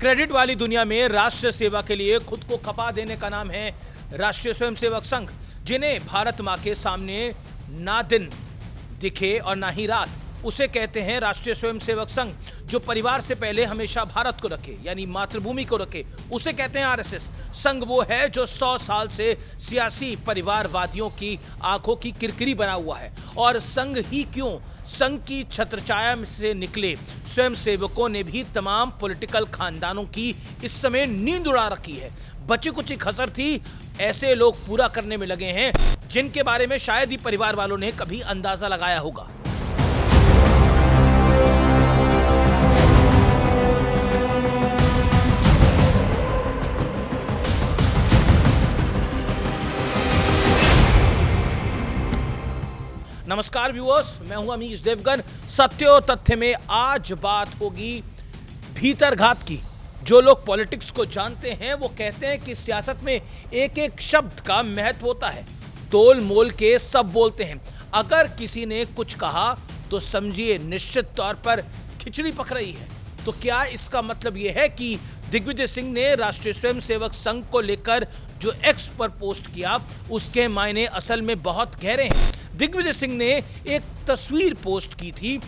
Credit वाली दुनिया में राष्ट्र सेवा के लिए खुद को खपा देने का नाम है राष्ट्रीय स्वयंसेवक संघ, जिन्हें भारत मां के सामने ना दिन दिखे और ना ही रात, उसे कहते हैं राष्ट्रीय स्वयंसेवक संघ। जो परिवार से पहले हमेशा भारत को रखे, यानी मातृभूमि को रखे, उसे कहते हैं आरएसएस। संघ वो है जो 100 साल से सियासी परिवारवादियों की आंखों की किरकिरी बना हुआ है। और संघ ही क्यों, संघ की छत्रछाया से निकले स्वयंसेवकों ने भी तमाम पॉलिटिकल खानदानों की इस समय नींद उड़ा रखी है। बची कुछ खसर थी, ऐसे लोग पूरा करने में लगे हैं जिनके बारे में शायद ही परिवार वालों ने कभी अंदाजा लगाया होगा। नमस्कार व्यूअर्स, मैं हूं अमीश देवगन। सत्य और तथ्य में आज बात होगी भीतरघात की। जो लोग पॉलिटिक्स को जानते हैं वो कहते हैं कि सियासत में एक एक शब्द का महत्व होता है, तोल मोल के सब बोलते हैं। अगर किसी ने कुछ कहा तो समझिए निश्चित तौर पर खिचड़ी पक रही है। तो क्या इसका मतलब यह है कि दिग्विजय सिंह ने राष्ट्रीय स्वयंसेवक संघ को लेकर जो एक्स पर पोस्ट किया उसके मायने असल में बहुत गहरे हैं। दिग्विजय सिंह ने एक तस्वीर पोस्ट की थी,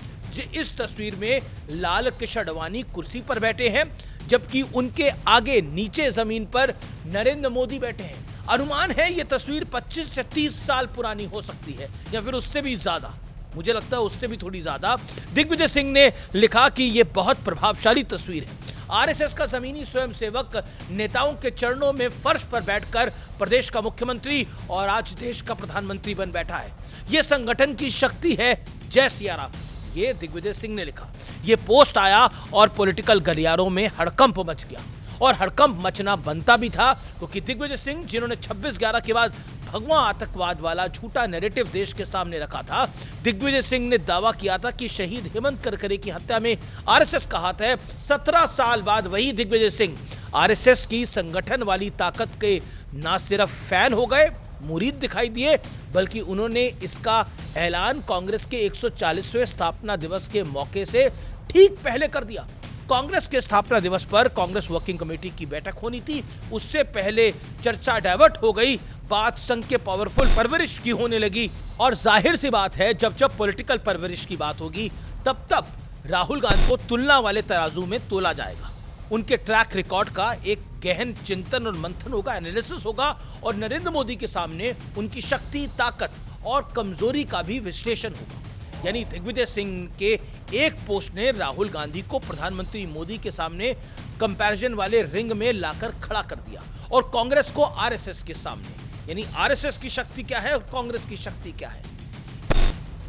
इस तस्वीर में लाल कृष्ण आडवाणी कुर्सी पर बैठे हैं, जबकि उनके आगे नीचे जमीन पर नरेंद्र मोदी बैठे हैं। अनुमान है ये तस्वीर 25 से 30 साल पुरानी हो सकती है, या फिर उससे भी ज्यादा, मुझे लगता है उससे भी थोड़ी ज्यादा। दिग्विजय सिंह ने लिखा कि यह बहुत प्रभावशाली तस्वीर है। आरएसएस का जमीनी स्वयंसेवक नेताओं के चरणों में फर्श पर बैठकर प्रदेश का मुख्यमंत्री और आज देश का प्रधानमंत्री बन बैठा है। यह संगठन की शक्ति है, जय सिया राम। ये दिग्विजय सिंह ने लिखा। यह पोस्ट आया और पॉलिटिकल गलियारों में हड़कंप मच गया, और हड़कंप मचना बनता भी था, क्योंकि दिग्विजय सिंह जिन्होंने 26/11 के बाद भगवा आतंकवाद वाला झूठा नैरेटिव देश के सामने रखा था, दिग्विजय सिंह ने दावा किया था कि शहीद हेमंत करकरे की हत्या में आरएसएस का हाथ है। 17 साल बाद वही दिग्विजय सिंह आरएसएस की संगठन वाली ताकत के ना सिर्फ फैन हो गए, मुरीद दिखाई दिए, बल्कि उन्होंने इसका ऐलान कांग्रेस के 140वें स्थापना दिवस के मौके से ठीक पहले कर दिया। कांग्रेस के स्थापना दिवस पर कांग्रेस वर्किंग कमेटी की बैठक होनी थी, उससे पहले चर्चा डाइवर्ट हो गई, बात संघ के पावरफुल परवरिश की होने लगी। और जाहिर सी बात है, जब जब पॉलिटिकल परवरिश की बात होगी तब तब राहुल गांधी को तुलना वाले तराजू में तोला जाएगा। उनके ट्रैक रिकॉर्ड का एक गहन चिंतन और मंथन होगा, एनालिसिस होगा, और नरेंद्र मोदी के सामने उनकी शक्ति, ताकत और कमजोरी का भी विश्लेषण होगा। यानी दिग्विजय सिंह के एक पोस्ट ने राहुल गांधी को प्रधानमंत्री मोदी के सामने कंपैरिजन वाले रिंग में लाकर खड़ा कर दिया, और कांग्रेस को आरएसएस के सामने। यानी आरएसएस की शक्ति क्या है और कांग्रेस की शक्ति क्या है।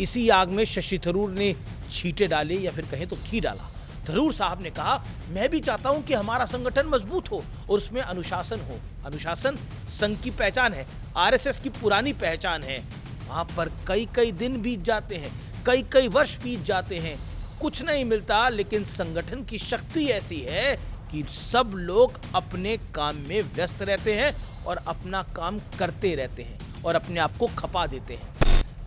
इसी आग में शशि थरूर ने छींटे डाले, या फिर कहें तो घी डाला। थरूर साहब ने कहा, मैं भी चाहता हूं कि हमारा संगठन मजबूत हो और उसमें अनुशासन हो। अनुशासन संघ की पहचान है, आरएसएस की पुरानी पहचान है। वहां पर कई दिन बीत जाते हैं, कई वर्ष बीत जाते हैं, कुछ नहीं मिलता, लेकिन संगठन की शक्ति ऐसी है कि सब लोग अपने काम में व्यस्त रहते हैं और अपना काम करते रहते हैं और अपने आप को खपा देते हैं।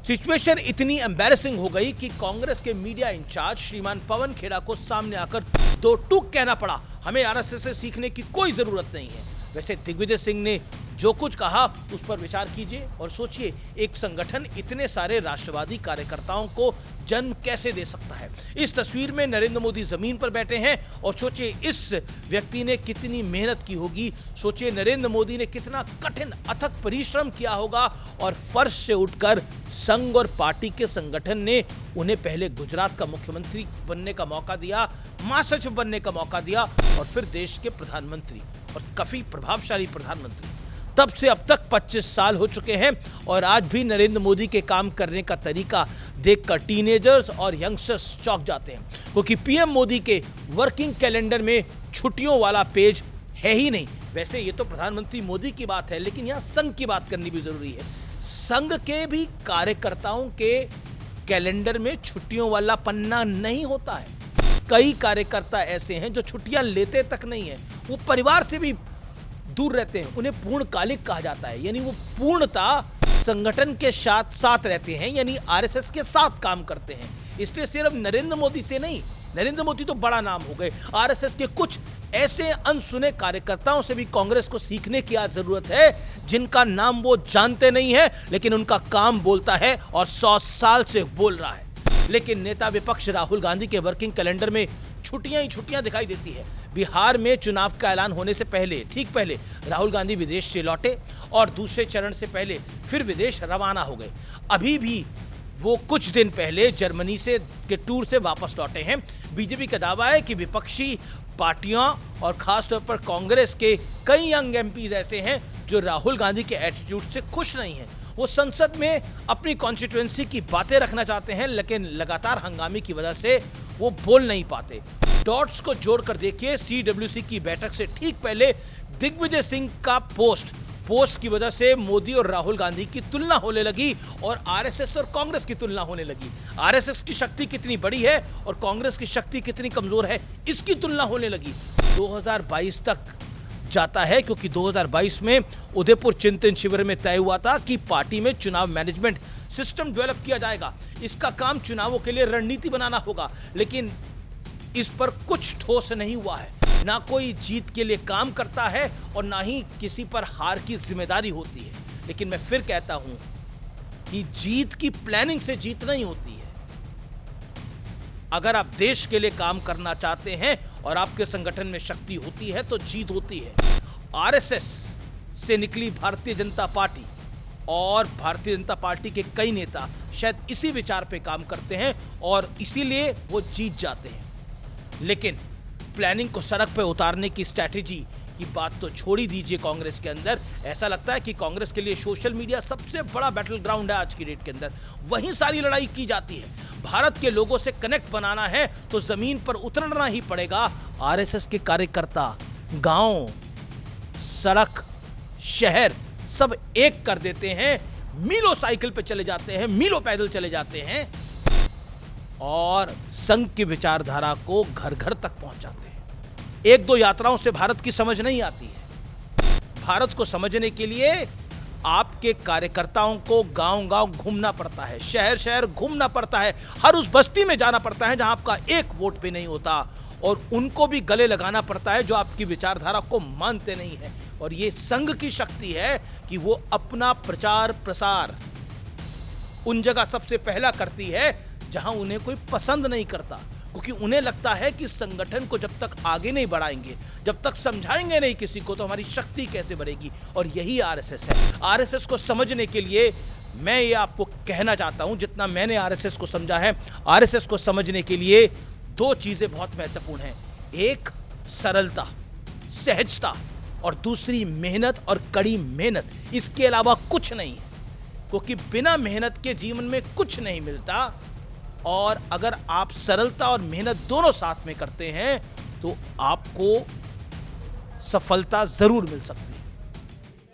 सिचुएशन इतनी एम्बैरेसिंग हो गई कि कांग्रेस के मीडिया इंचार्ज श्रीमान पवन खेड़ा को सामने आकर दो टूक कहना पड़ा, हमें आरएसएस से सीखने की कोई जरूरत नहीं है। वैसे दिग्विजय सिंह ने जो कुछ कहा उस पर विचार कीजिए और सोचिए, एक संगठन इतने सारे राष्ट्रवादी कार्यकर्ताओं को जन्म कैसे दे सकता है। इस तस्वीर में नरेंद्र मोदी जमीन पर बैठे हैं, और सोचिए इस व्यक्ति ने कितनी मेहनत की होगी, सोचिए नरेंद्र मोदी ने कितना कठिन अथक परिश्रम किया होगा, और फर्श से उठकर संघ और पार्टी के संगठन ने उन्हें पहले गुजरात का मुख्यमंत्री बनने का मौका दिया, महासचिव बनने का मौका दिया, और फिर देश के प्रधानमंत्री, और काफी प्रभावशाली प्रधानमंत्री। तब से अब तक 25 साल हो चुके हैं, और आज भी नरेंद्र मोदी के काम करने का तरीका देखकर टीनेजर्स और यंगस्टर्स चौंक जाते हैं, क्योंकि पीएम मोदी के वर्किंग कैलेंडर में छुट्टियों वाला पेज है ही नहीं। वैसे ये तो प्रधानमंत्री मोदी की बात है, लेकिन यहाँ संघ की बात करनी भी जरूरी है। संघ के भी कार्यकर्ताओं के कैलेंडर में छुट्टियों वाला पन्ना नहीं होता है। कई कार्यकर्ता ऐसे हैं जो छुट्टियां लेते तक नहीं है, वो परिवार से भी दूर रहते हैं, उन्हें पूर्णकालिक कहा जाता है, यानी वो पूर्णता संगठन के साथ रहते हैं, यानी आरएसएस के साथ काम करते हैं। इसलिए सिर्फ नरेंद्र मोदी से नहीं, नरेंद्र मोदी तो बड़ा नाम हो गए, आरएसएस के कुछ ऐसे अनसुने कार्यकर्ताओं से भी कांग्रेस को सीखने की आज जरूरत है, जिनका नाम वो जानते नहीं है लेकिन उनका काम बोलता है और 100 साल से बोल रहा है। लेकिन नेता विपक्ष राहुल गांधी के वर्किंग कैलेंडर में छुट्टियां ही छुट्टियां दिखाई देती है। बिहार में चुनाव का ऐलान होने से पहले, ठीक पहले, राहुल गांधी विदेश से लौटे और दूसरे चरण से पहले फिर विदेश रवाना हो गए। अभी भी वो कुछ दिन पहले जर्मनी से के टूर से वापस लौटे हैं। बीजेपी का दावा है कि विपक्षी पार्टियां और खासतौर पर कांग्रेस के कई यंग एमपीज ऐसे हैं जो राहुल गांधी के एटीट्यूड से खुश नहीं हैं। वो संसद में अपनी कॉन्स्टिट्यूएंसी की बातें रखना चाहते हैं, लेकिन लगातार हंगामे की वजह से वो बोल नहीं पाते। डॉट्स को जोड़कर देखिए, सीडब्ल्यूसी की बैठक से ठीक पहले दिग्विजय सिंह का पोस्ट की वजह से मोदी और राहुल गांधी की तुलना होने लगी और आरएसएस और कांग्रेस की तुलना होने लगी। आरएसएस की शक्ति कितनी बड़ी है और कांग्रेस की शक्ति कितनी कमजोर है, इसकी तुलना होने लगी। 2022 तक जाता है, क्योंकि 2022 में उदयपुर चिंतन शिविर में तय हुआ था कि पार्टी में चुनाव मैनेजमेंट सिस्टम डेवलप किया जाएगा। इसका काम चुनावों के लिए रणनीति बनाना होगा, लेकिन इस पर कुछ ठोस नहीं हुआ है। ना कोई जीत के लिए काम करता है और ना ही किसी पर हार की जिम्मेदारी होती है। लेकिन मैं फिर कहता हूं कि जीत की प्लानिंग से जीत नहीं होती है। अगर आप देश के लिए काम करना चाहते हैं और आपके संगठन में शक्ति होती है तो जीत होती है। आरएसएस से निकली भारतीय जनता पार्टी और भारतीय जनता पार्टी के कई नेता शायद इसी विचार पे काम करते हैं और इसीलिए वो जीत जाते हैं। लेकिन प्लानिंग को सड़क पे उतारने की स्ट्रैटेजी की बात तो छोड़ ही दीजिए। कांग्रेस के अंदर ऐसा लगता है कि कांग्रेस के लिए सोशल मीडिया सबसे बड़ा बैटल ग्राउंड है आज की डेट के अंदर। वहीं सारी लड़ाई की जाती है। भारत के लोगों से कनेक्ट बनाना है तो जमीन पर उतरना ही पड़ेगा। आरएसएस के कार्यकर्ता गांव, सड़क, शहर सब एक कर देते हैं। मीलों साइकिल पे चले जाते हैं, मीलों पैदल चले जाते हैं और संघ की विचारधारा को घर घर तक पहुंचाते हैं। एक दो यात्राओं से भारत की समझ नहीं आती है। भारत को समझने के लिए आपके कार्यकर्ताओं को गांव-गांव घूमना पड़ता है, शहर-शहर घूमना पड़ता है, हर उस बस्ती में जाना पड़ता है जहां आपका एक वोट भी नहीं होता और उनको भी गले लगाना पड़ता है जो आपकी विचारधारा को मानते नहीं है। और ये संघ की शक्ति है कि वो अपना प्रचार प्रसार उन जगह सबसे पहला करती है जहां उन्हें कोई पसंद नहीं करता, क्योंकि उन्हें लगता है कि संगठन को जब तक आगे नहीं बढ़ाएंगे, जब तक समझाएंगे नहीं किसी को, तो हमारी शक्ति कैसे बढ़ेगी। और यही आरएसएस है। आरएसएस को समझने के लिए मैं ये आपको कहना चाहता हूं, जितना मैंने आरएसएस को समझा है, आरएसएस को समझने के लिए दो चीजें बहुत महत्वपूर्ण हैं। एक सरलता, सहजता और दूसरी मेहनत और कड़ी मेहनत। इसके अलावा कुछ नहीं है, क्योंकि बिना मेहनत के जीवन में कुछ नहीं मिलता। और अगर आप सरलता और मेहनत दोनों साथ में करते हैं तो आपको सफलता जरूर मिल सकती है।